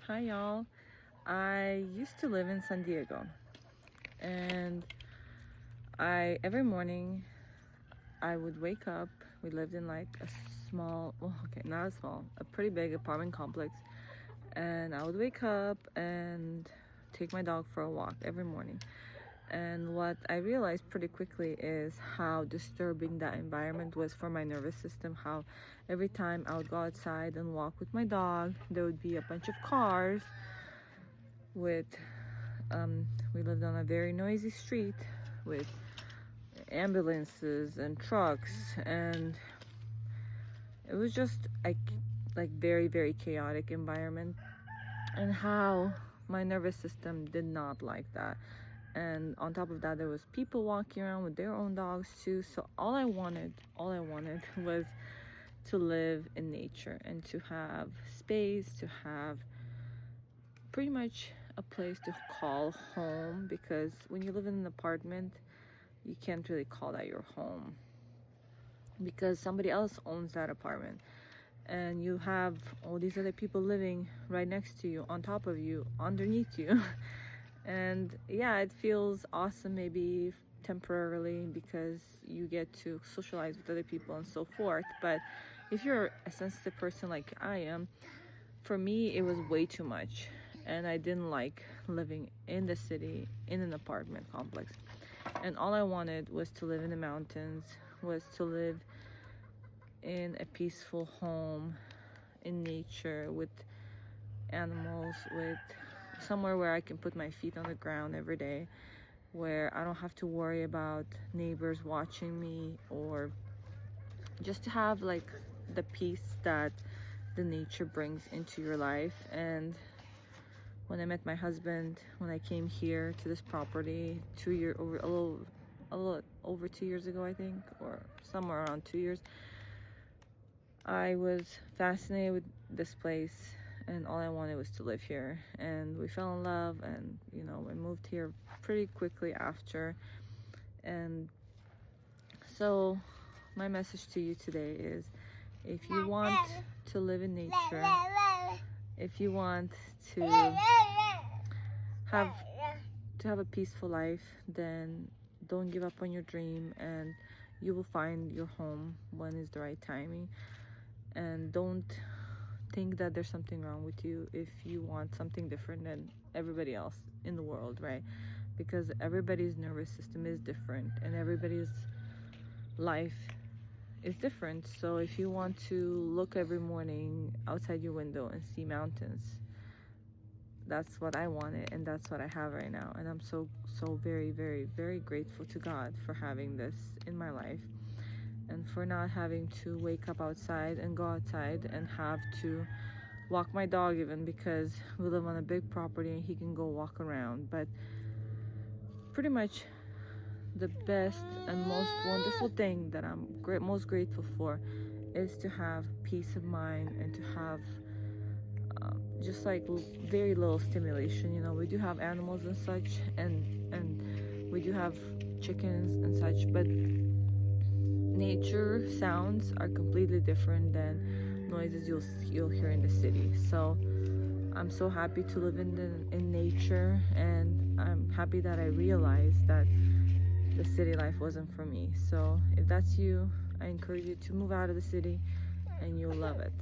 Hi y'all. I used to live in San Diego, and I every morning I would wake up. We lived in like a small, well, okay, not a small, a pretty big apartment complex, and I would wake up and take my dog for a walk every morning. And what I realized pretty quickly is how disturbing that environment was for my nervous system. How every time I would go outside and walk with my dog, there would be a bunch of cars with we lived on a very noisy street with ambulances and trucks, and it was just like very chaotic environment, and how my nervous system did not like that. And on top of that, there was people walking around with their own dogs too. So all I wanted was to live in nature and to have space, to have pretty much a place to call home, because when you live in an apartment, you can't really call that your home because somebody else owns that apartment, and you have all these other people living right next to you, on top of you, underneath you. And yeah, it feels awesome maybe temporarily because you get to socialize with other people and so forth, but if you're a sensitive person like I am, for me it was way too much, and I didn't like living in the city in an apartment complex. And all I wanted was to live in the mountains, was to live in a peaceful home in nature with animals, with somewhere where I can put my feet on the ground every day, where I don't have to worry about neighbors watching me, or just to have like the peace that the nature brings into your life. And when I met my husband, when I came here to this property a little over 2 years ago, I think, or somewhere around 2 years, I was fascinated with this place, and all I wanted was to live here. And we fell in love, and we moved here pretty quickly after. And so my message to you today is, if you want to live in nature, if you want to have a peaceful life, then don't give up on your dream, and you will find your home when is the right timing. And don't think that there's something wrong with you if you want something different than everybody else in the world, right? Because everybody's nervous system is different, and everybody's life is different. So if you want to look every morning outside your window and see mountains, that's what I wanted, and that's what I have right now. And I'm so very grateful to God for having this in my life, and for not having to wake up outside and go outside and have to walk my dog, even because we live on a big property and he can go walk around. But pretty much the best and most wonderful thing that I'm most grateful for is to have peace of mind, and to have just like very little stimulation. We do have animals and such, and we do have chickens and such, but nature sounds are completely different than noises you'll hear in the city. So I'm so happy to live in nature, and I'm happy that I realized that the city life wasn't for me. So if that's you, I encourage you to move out of the city, and you'll love it.